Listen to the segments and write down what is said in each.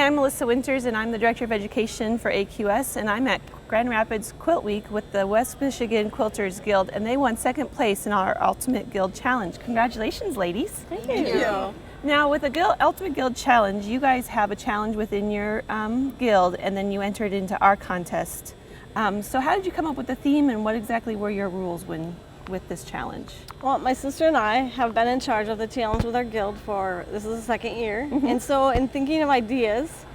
Hi, I'm Melissa Winters, and I'm the Director of Education for AQS, and I'm at Grand Rapids Quilt Week with the West Michigan Quilters Guild, and they won second place in our Ultimate Guild Challenge. Congratulations, ladies. Thank you. Now, with the Ultimate Guild Challenge, you guys have a challenge within your guild, and then you entered into our contest. So how did you come up with the theme, and what exactly were your rules with this challenge? Well, my sister and I have been in charge of the challenge with our guild this is the second year. And so in thinking of ideas,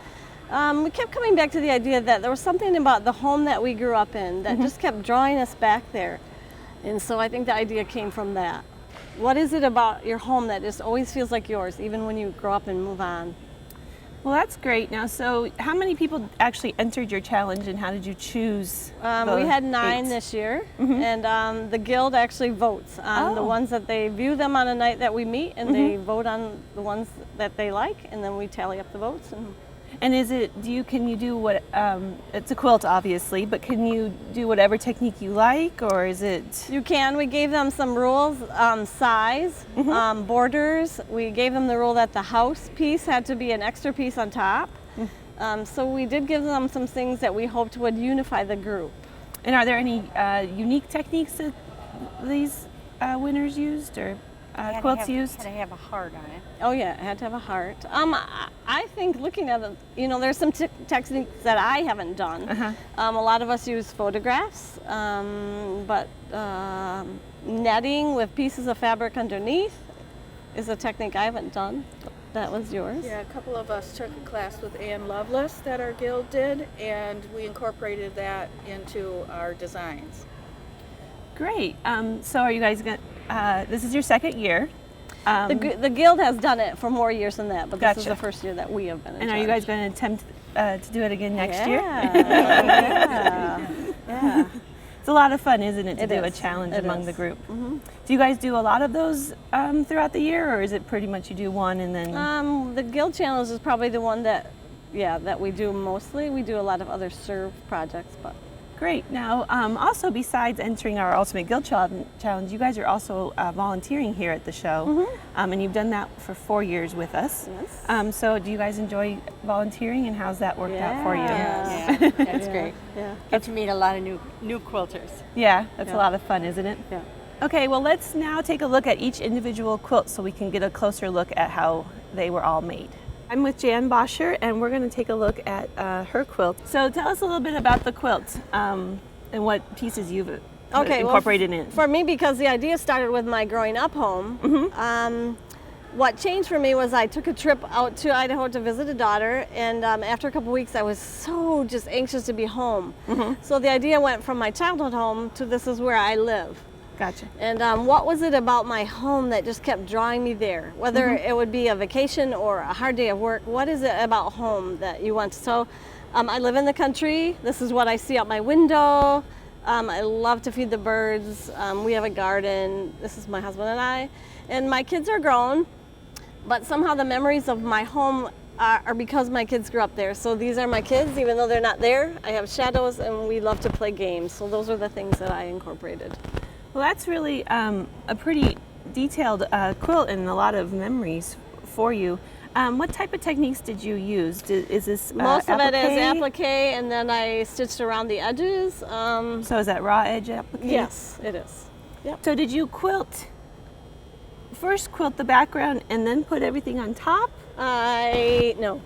we kept coming back to the idea that there was something about the home that we grew up in that just kept drawing us back there. And so I think the idea came from that. What is it about your home that just always feels like yours, even when you grow up and move on? Well, that's great. Now, so how many people actually entered your challenge, and how did you choose? We had 9 this year, and the guild actually votes on the ones that they view them on a night that we meet, and they vote on the ones that they like, and then we tally up the votes. And is it, can you do what, it's a quilt obviously, but can you do whatever technique you like, or is it? You can. We gave them some rules, size, borders. We gave them the rule that the house piece had to be an extra piece on top. So we did give them some things that we hoped would unify the group. And are there any unique techniques that these winners used, or quilts used? Had to have a heart on it. Oh yeah, it had to have a heart. I think looking at it, there's some techniques that I haven't done. A lot of us use photographs, but netting with pieces of fabric underneath is a technique I haven't done. That was yours. Yeah, a couple of us took a class with Ann Lovelace that our guild did, and we incorporated that into our designs. Great. So are you guys going to, this is your second year. The guild has done it for more years than that, but this is Gotcha. the first year that we have been in And charge. are you guys going to attempt to do it again next year? Yeah. It's a lot of fun, isn't it, to It do a is. challenge It among is. the group? Do you guys do a lot of those throughout the year, or is it pretty much you do one and then? The guild challenge is probably the one that we do mostly. We do a lot of other serve projects, but. Great. Now, also besides entering our Ultimate Guild Challenge, you guys are also volunteering here at the show, and you've done that for 4 years with us. Yes. So do you guys enjoy volunteering, and how's that worked out for you? Yeah, that's great. Yeah. Get to meet a lot of new quilters. Yeah, that's a lot of fun, isn't it? Yeah. Okay, well, let's now take a look at each individual quilt so we can get a closer look at how they were all made. I'm with Jan Basure, and we're going to take a look at her quilt. So tell us a little bit about the quilt and what pieces you've incorporated in it. For me, because the idea started with my growing up home, what changed for me was I took a trip out to Idaho to visit a daughter, and after a couple weeks I was so just anxious to be home. So the idea went from my childhood home to this is where I live. Gotcha. And what was it about my home that just kept drawing me there? Whether it would be a vacation or a hard day of work, what is it about home that you want? So I live in the country. This is what I see out my window. I love to feed the birds. We have a garden. This is my husband and I. And my kids are grown, but somehow the memories of my home are because my kids grew up there. So these are my kids, even though they're not there. I have shadows, and we love to play games. So those are the things that I incorporated. Well, that's really a pretty detailed quilt and a lot of memories for you. What type of techniques did you use? Is this Most of it is applique? applique, and then I stitched around the edges. So is that raw edge applique? Yes, it is. Yep. So did you first quilt the background and then put everything on top? No,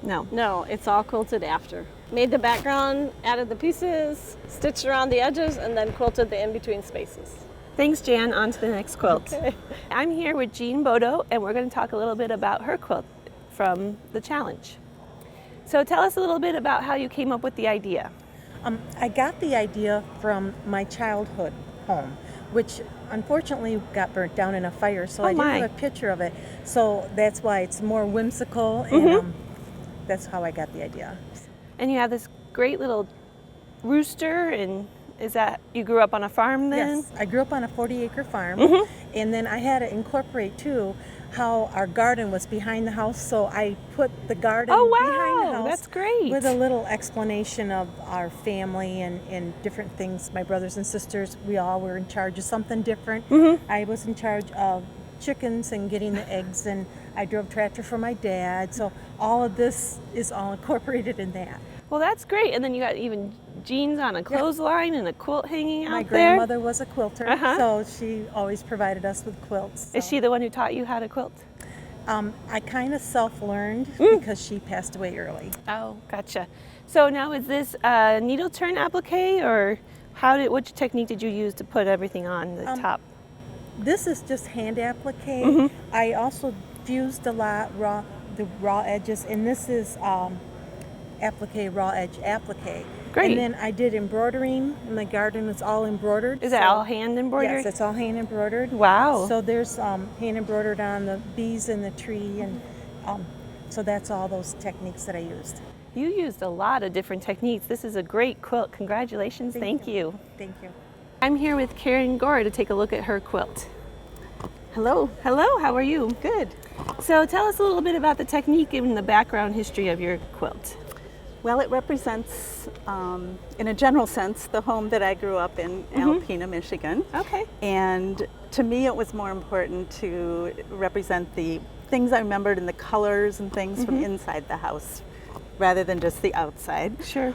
No. it's all quilted after. Made the background, added the pieces, stitched around the edges, and then quilted the in-between spaces. Thanks, Jan. On to the next quilt. Okay. I'm here with Jean Boto, and we're going to talk a little bit about her quilt from the challenge. So tell us a little bit about how you came up with the idea. I got the idea from my childhood home, which unfortunately got burnt down in a fire, so I didn't have a picture of it. So that's why it's more whimsical, and that's how I got the idea. And you have this great little rooster, and is that, you grew up on a farm then? Yes, I grew up on a 40-acre farm, and then I had to incorporate too how our garden was behind the house, so I put the garden behind the house. That's great. With a little explanation of our family and different things. My brothers and sisters, we all were in charge of something different. I was in charge of chickens and getting the eggs, and I drove tractor for my dad. So all of this is all incorporated in that. Well, that's great. And then you got even jeans on a clothesline and a quilt hanging My out there. grandmother was a quilter, so she always provided us with quilts. So. Is she the one who taught you how to quilt? I kind of self-learned because she passed away early. Oh, gotcha. So now is this needle turn applique, or which technique did you use to put everything on the top? This is just hand applique. I also fused a lot the raw edges, and this is applique, raw edge applique. Great. And then I did embroidering in the garden. It's all embroidered. Is it all hand embroidered? Yes, it's all hand embroidered. Wow. So there's hand embroidered on the bees in the tree, and so that's all those techniques that I used. You used a lot of different techniques. This is a great quilt. Congratulations. Thank you. Thank you. I'm here with Karen Gora to take a look at her quilt. Hello. Hello, how are you? Good. So tell us a little bit about the technique and the background history of your quilt. Well, it represents, in a general sense, the home that I grew up in, Alpena, Michigan. Okay. And to me, it was more important to represent the things I remembered and the colors and things from inside the house, rather than just the outside. Sure.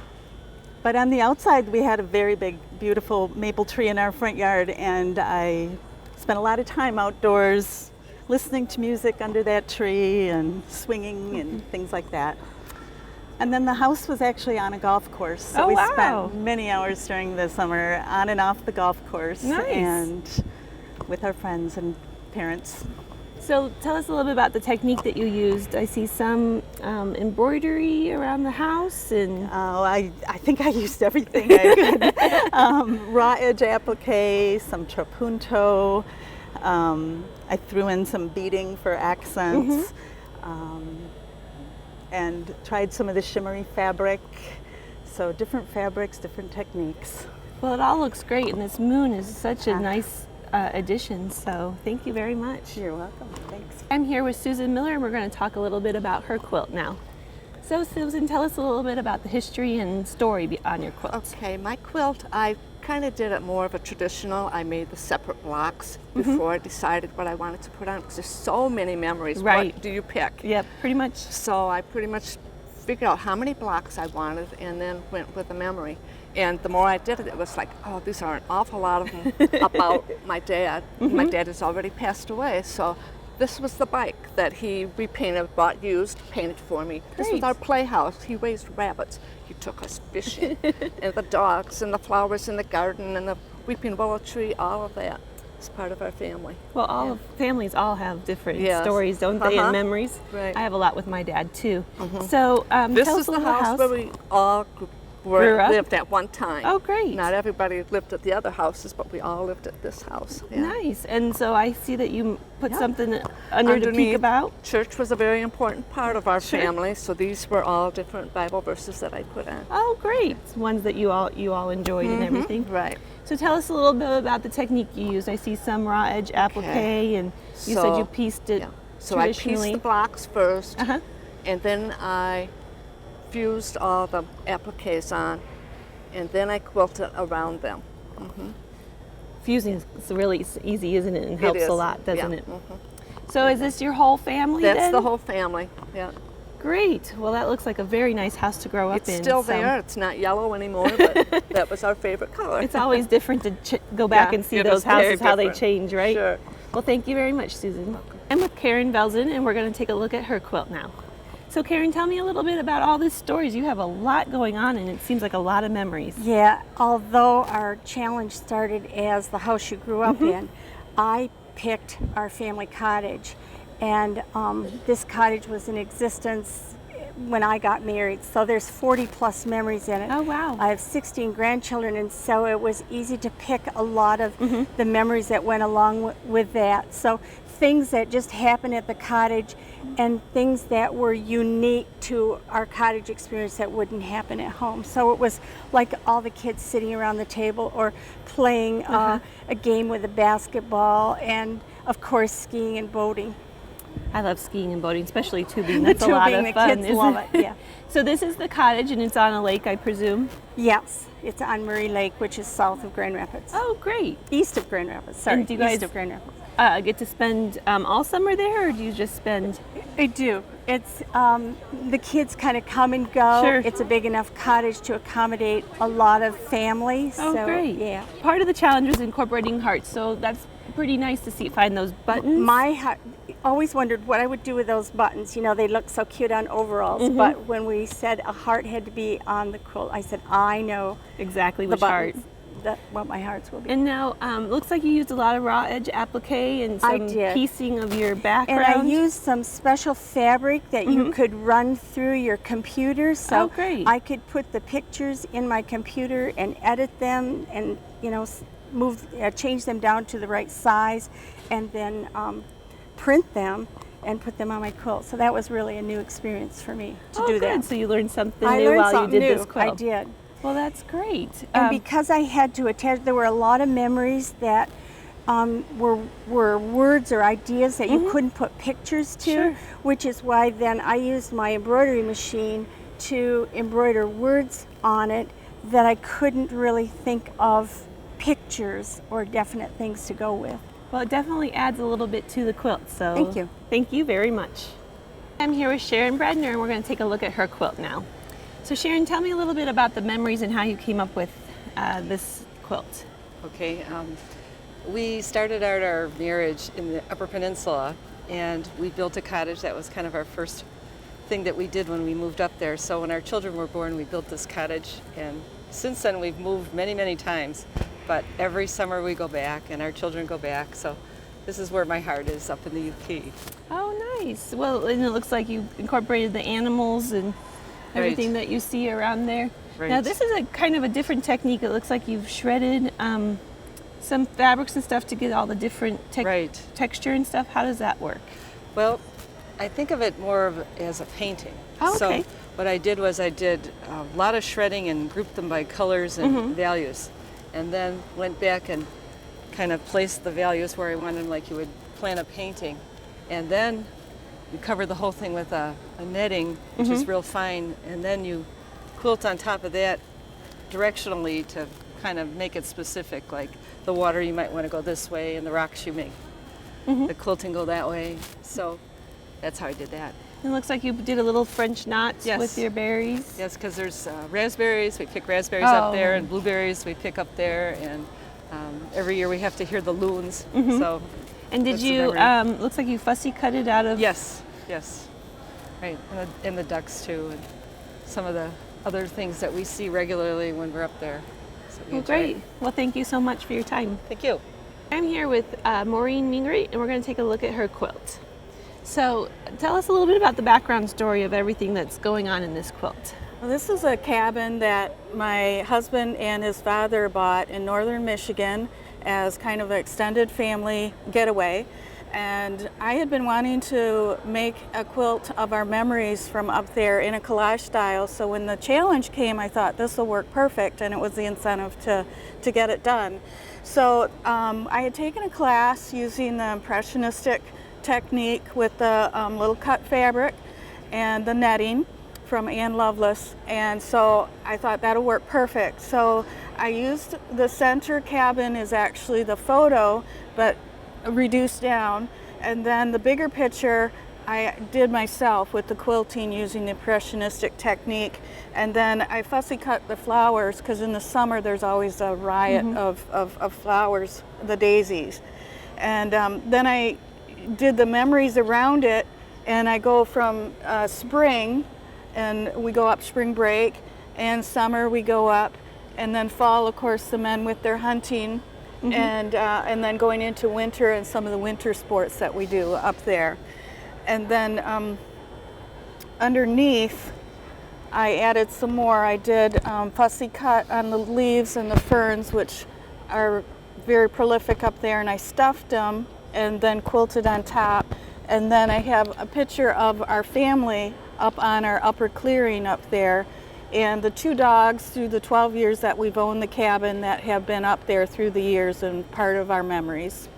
But on the outside, we had a very big, beautiful maple tree in our front yard, and I spent a lot of time outdoors listening to music under that tree and swinging and things like that. And then the house was actually on a golf course, so we spent many hours during the summer on and off the golf course and with our friends and parents. So tell us a little bit about the technique that you used. I see some embroidery around the house, and I think I used everything I could. Raw edge applique, some trapunto. I threw in some beading for accents, and tried some of the shimmery fabric. So different fabrics, different techniques. well, it all looks great, and this moon is such a nice addition, so thank you very much. You're welcome. Thanks. I'm here with Susan Miller, and we're going to talk a little bit about her quilt now. So Susan, tell us a little bit about the history and story on your quilt. Okay, my quilt, I kind of did it more of a traditional. I made the separate blocks before I decided what I wanted to put on, because there's so many memories. Right. What do you pick? Yep, pretty much. So I pretty much figured out how many blocks I wanted and then went with the memory. And the more I did it, it was like, oh, these are an awful lot of them about my dad. My dad has already passed away, so this was the bike that he repainted, bought used, painted for me. This was our playhouse. He raised rabbits. He took us fishing. And the dogs and the flowers in the garden and the weeping willow tree, all of that is part of our family. Well, families all have different Yes. stories, don't they, and memories. Right. I have a lot with my dad, too. So This tell is us a the little house where we all Grew up? lived at one time. Oh, great. Not everybody lived at the other houses, but we all lived at this house. Yeah. Nice. And so I see that you put something under to peek Underneath, about. Church was a very important part of our family, so these were all different Bible verses that I put on. Oh, great. Ones that you all enjoyed and everything. Right. So tell us a little bit about the technique you used. I see some raw edge applique, and you said you pieced it So I pieced traditionally. the blocks first, Uh-huh. and then I fused all the appliques on, and then I quilted around them. Fusing is really easy, isn't it? And helps is, a lot, doesn't yeah. it? So is this your whole family That's then? the whole family, yeah. Great. Well, that looks like a very nice house to grow up It's in. still so there. It's not yellow anymore, but that was our favorite color. It's always different to go back Yeah, and see it those is very houses, how they different. change, right? Sure. Well, thank you very much, Susan. I'm with Karen Belson, and we're going to take a look at her quilt now. So Karen, tell me a little bit about all these stories. You have a lot going on, and it seems like a lot of memories. Yeah, although our challenge started as the house you grew up in, I picked our family cottage, and this cottage was in existence when I got married, so there's 40 plus memories in it. Oh, wow. I have 16 grandchildren, and so it was easy to pick a lot of the memories that went along with that. So things that just happened at the cottage and things that were unique to our cottage experience that wouldn't happen at home. So it was like all the kids sitting around the table or playing a game with a basketball, and of course skiing and boating. I love skiing and boating, especially tubing. That's a lot Tubing, of the fun, kids isn't love it? it, yeah. So this is the cottage, and it's on a lake, I presume? Yes, it's on Murray Lake, which is south of Grand Rapids. Oh, great. East of Grand Rapids, sorry, And do you guys- east of Grand Rapids. get to spend all summer there, or do you just spend? I do. It's the kids kind of come and go. Sure. It's a big enough cottage to accommodate a lot of families. Oh, so, great. Yeah. Part of the challenge was incorporating hearts, so that's pretty nice to see, find those buttons. My heart, always wondered what I would do with those buttons. You know, they look so cute on overalls, but when we said a heart had to be on the quilt, I said, I know Exactly the which heart. buttons, what my hearts will be. And now, looks like you used a lot of raw edge applique and some did. piecing of your background. And I used some special fabric that you could run through your computer, so Oh, great. I could put the pictures in my computer and edit them, and change them down to the right size, and then print them and put them on my quilt. So that was really a new experience for me to do good. that. So you learned something I new learned while something you did new. this quilt. I did. Well, that's great. And because I had to attach, there were a lot of memories that were words or ideas that you couldn't put pictures to, Sure. which is why then I used my embroidery machine to embroider words on it that I couldn't really think of pictures or definite things to go with. Well, it definitely adds a little bit to the quilt, so Thank you. Thank you very much. I'm here with Sharon Brandner, and we're going to take a look at her quilt now. So Sharon, tell me a little bit about the memories and how you came up with this quilt. Okay, we started out our marriage in the Upper Peninsula, and we built a cottage. That was kind of our first thing that we did when we moved up there. So when our children were born, we built this cottage, and since then we've moved many, many times. But every summer we go back, and our children go back. So this is where my heart is, up in the UP. Oh, nice. Well, and it looks like you incorporated the animals and everything that you see around there. Right. Now, this is a kind of a different technique. It looks like you've shredded some fabrics and stuff to get all the different texture and stuff. How does that work? Well, I think of it more as a painting. Oh, okay. So what I did was I did a lot of shredding and grouped them by colors and values, and then went back and kind of placed the values where I wanted them, like you would plan a painting. And then you cover the whole thing with a netting, which is real fine, and then you quilt on top of that directionally to kind of make it specific, like the water you might want to go this way, and the rocks you make the quilting go that way. So that's how I did that. It looks like you did a little French knots with your berries. Yes, because there's raspberries. We pick raspberries up there, and blueberries we pick up there, and every year we have to hear the loons. So. And did that's the you, memory. looks like you fussy cut it out of? Yes. Right, and the ducks too, and some of the other things that we see regularly when we're up there. So we Well, enjoy great. it. Well, thank you so much for your time. Thank you. I'm here with Maureen Meagret, and we're going to take a look at her quilt. So tell us a little bit about the background story of everything that's going on in this quilt. Well, this is a cabin that my husband and his father bought in northern Michigan as kind of an extended family getaway. And I had been wanting to make a quilt of our memories from up there in a collage style. So when the challenge came, I thought this will work perfect, and it was the incentive to get it done. So I had taken a class using the impressionistic technique with the little cut fabric and the netting from Ann Lovelace, and so I thought that'll work perfect. So I used the center cabin is actually the photo, but reduced down, and then the bigger picture I did myself with the quilting using the impressionistic technique, and then I fussy cut the flowers because in the summer there's always a riot of flowers, the daisies, and then I did the memories around it, and I go from spring, and we go up spring break, and summer we go up, and then fall, of course, the men with their hunting, and then going into winter and some of the winter sports that we do up there. And then underneath, I added some more. I did fussy cut on the leaves and the ferns, which are very prolific up there, and I stuffed them and then quilted on top. And then I have a picture of our family up on our upper clearing up there, and the two dogs through the 12 years that we've owned the cabin that have been up there through the years and part of our memories.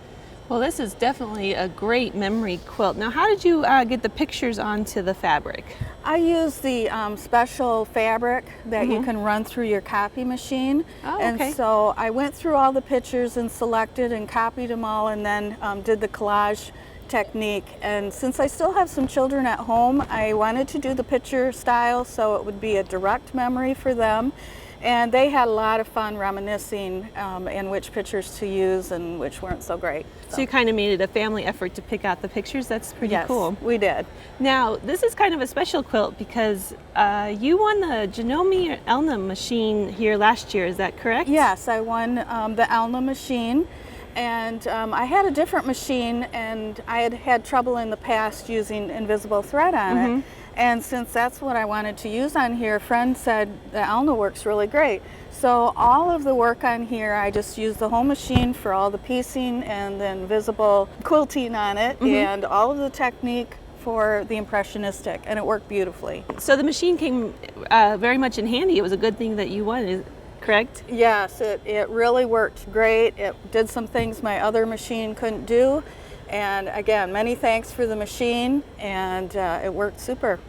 Well, this is definitely a great memory quilt. Now, how did you get the pictures onto the fabric? I use the special fabric that you can run through your copy machine. Oh, okay. And so I went through all the pictures and selected and copied them all, and then did the collage technique. And since I still have some children at home, I wanted to do the picture style so it would be a direct memory for them. And they had a lot of fun reminiscing in which pictures to use and which weren't so great. So you kind of made it a family effort to pick out the pictures. That's pretty cool. Yes, we did. Now, this is kind of a special quilt because you won the Janome Elna machine here last year. Is that correct? Yes, I won the Elna machine. And I had a different machine, and I had had trouble in the past using invisible thread on it. And since that's what I wanted to use on here, a friend said the Elna works really great. So all of the work on here, I just used the whole machine for all the piecing and the invisible quilting on it, and all of the technique for the impressionistic, and it worked beautifully. So the machine came very much in handy. It was a good thing that you won. Correct? Yes, it really worked great. It did some things my other machine couldn't do. And again, many thanks for the machine, and it worked super.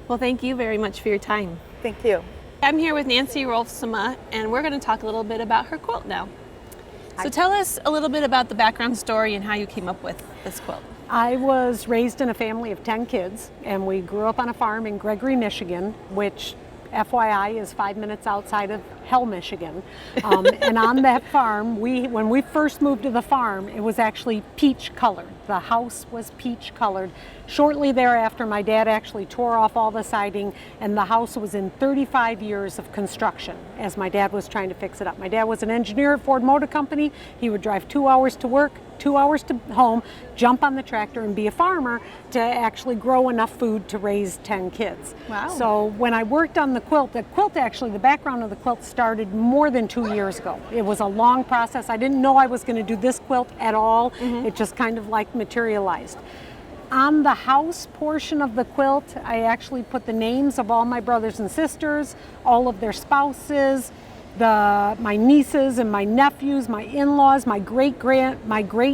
Well, thank you very much for your time. Thank you. I'm here with Nancy Rolfsema, and we're going to talk a little bit about her quilt now. So tell us a little bit about the background story and how you came up with this quilt. I was raised in a family of 10 kids, and we grew up on a farm in Gregory, Michigan, which FYI is 5 minutes outside of Hell, Michigan. And on that farm, when we first moved to the farm, it was actually peach colored. The house was peach colored. Shortly thereafter, my dad actually tore off all the siding, and the house was in 35 years of construction as my dad was trying to fix it up. My dad was an engineer at Ford Motor Company. He would drive 2 hours to work, 2 hours to home, jump on the tractor and be a farmer to actually grow enough food to raise 10 kids. Wow. So when I worked on the quilt actually, the background of the quilt started more than 2 years ago. It was a long process. I didn't know I was going to do this quilt at all. It just kind of like materialized. On the house portion of the quilt, I actually put the names of all my brothers and sisters, all of their spouses, my nieces and my nephews, my in-laws, my great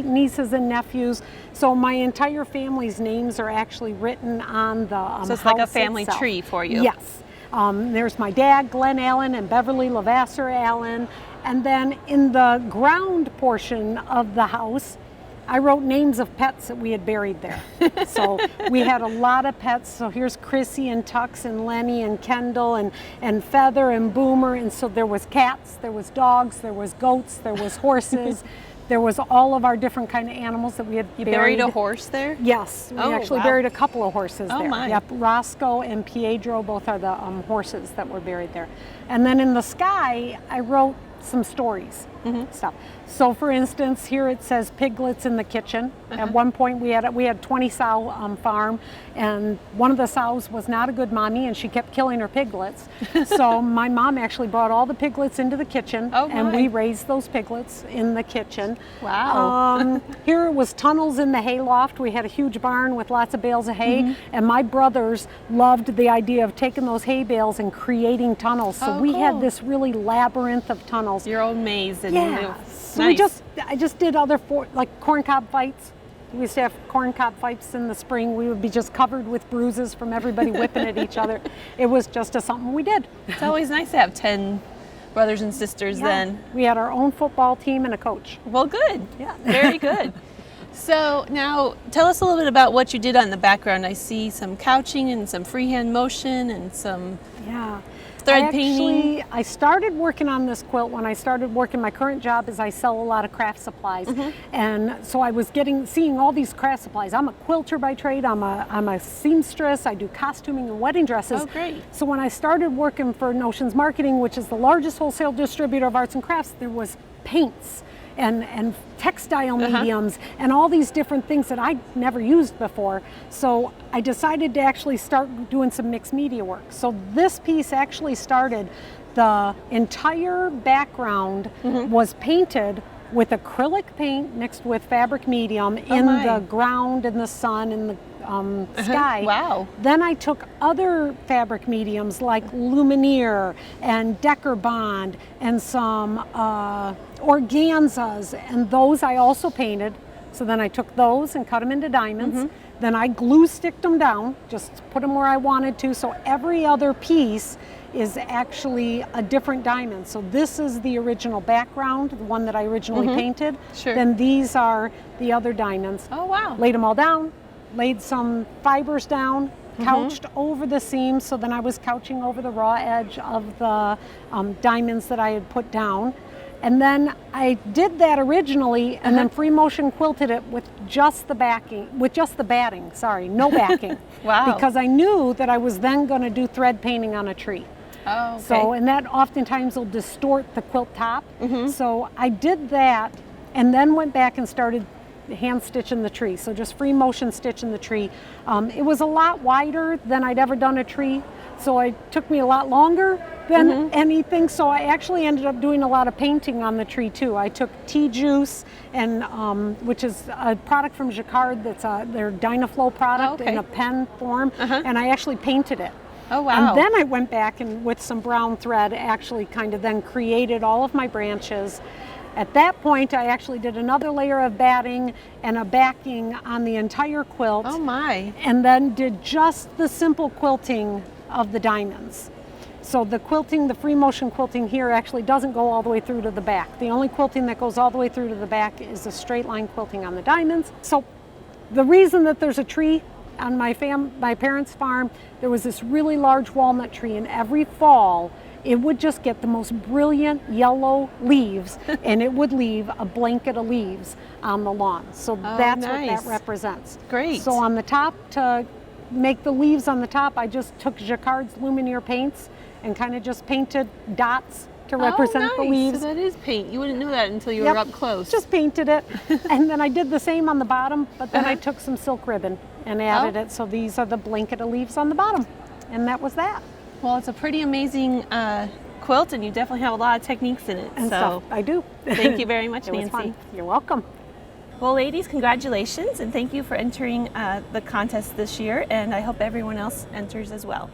nieces and nephews. So my entire family's names are actually written on the So it's house like a family itself. tree for you. Yes. There's my dad, Glenn Allen, and Beverly Levasseur Allen. And then in the ground portion of the house, I wrote names of pets that we had buried there. So we had a lot of pets. So here's Chrissy and Tux and Lenny and Kendall and Feather and Boomer. And so there was cats, there was dogs, there was goats, there was horses. There was all of our different kind of animals that we had buried. You buried a horse there? Yes, we actually buried a couple of horses there. My. Yep, Roscoe and Piedro, both are the horses that were buried there. And then in the sky, I wrote some stories, stuff. So for instance, here it says piglets in the kitchen. At one point we had 20 sow farm, and one of the sows was not a good mommy, and she kept killing her piglets. So my mom actually brought all the piglets into the kitchen, and we raised those piglets in the kitchen. Wow. Here was tunnels in the hayloft. We had a huge barn with lots of bales of hay, and my brothers loved the idea of taking those hay bales and creating tunnels. So we had this really labyrinth of tunnels. Your own maze. And So I just did other like corncob fights. We used to have corncob fights in the spring. We would be just covered with bruises from everybody whipping at each other. It was just something we did. It's always nice to have 10 brothers and sisters then. We had our own football team and a coach. Well, good. Yeah. Very good. So now tell us a little bit about what you did on the background. I see some couching and some freehand motion and some thread painting. I started working on this quilt when I started working. My current job is I sell a lot of craft supplies, and so I was seeing all these craft supplies. I'm a quilter by trade. I'm a seamstress. I do costuming and wedding dresses. Oh, great. So when I started working for Notions Marketing, which is the largest wholesale distributor of arts and crafts, there was paints and textile mediums and all these different things that I'd never used before. So I decided to actually start doing some mixed media work. So this piece actually started, the entire background was painted with acrylic paint mixed with fabric medium in the ground and the sun and the sky. Wow. Then I took other fabric mediums like Lumineer and Decker Bond and some organzas, and those I also painted. So then I took those and cut them into diamonds. Then I glue sticked them down, just put them where I wanted to. So every other piece is actually a different diamond. So this is the original background, the one that I originally painted. Sure. Then these are the other diamonds. Oh, wow. Laid them all down, laid some fibers down, couched over the seams. So then I was couching over the raw edge of the diamonds that I had put down. And then I did that originally and then free motion quilted it with just the backing, with just the batting, sorry, no backing. Wow. Because I knew that I was then going to do thread painting on a tree. Oh, okay. So, and that oftentimes will distort the quilt top. So I did that and then went back and started hand stitching the tree. So just free motion stitching the tree. It was a lot wider than I'd ever done a tree. So it took me a lot longer than anything. So I actually ended up doing a lot of painting on the tree too. I took tea juice, and which is a product from Jacquard that's their Dynaflow product in a pen form, and I actually painted it. Oh, wow. And then I went back and with some brown thread actually kind of then created all of my branches. At that point, I actually did another layer of batting and a backing on the entire quilt. Oh, my. And then did just the simple quilting of the diamonds. So the quilting, the free motion quilting here actually doesn't go all the way through to the back. The only quilting that goes all the way through to the back is the straight line quilting on the diamonds. So the reason that there's a tree on my parents' farm, there was this really large walnut tree, and every fall it would just get the most brilliant yellow leaves and it would leave a blanket of leaves on the lawn. So that's what that represents. Great. So on the top, to make the leaves on the top, I just took Jacquard's Lumineer paints and kind of just painted dots to represent the leaves. So that is paint. You wouldn't know that until you were up close. Just painted it. And then I did the same on the bottom, but then I took some silk ribbon and added it. So these are the blanket of leaves on the bottom. And that was that. Well, it's a pretty amazing quilt, and you definitely have a lot of techniques in it. And so I do. Thank you very much, It was Nancy. fun. You're welcome. Well, ladies, congratulations, and thank you for entering the contest this year, and I hope everyone else enters as well.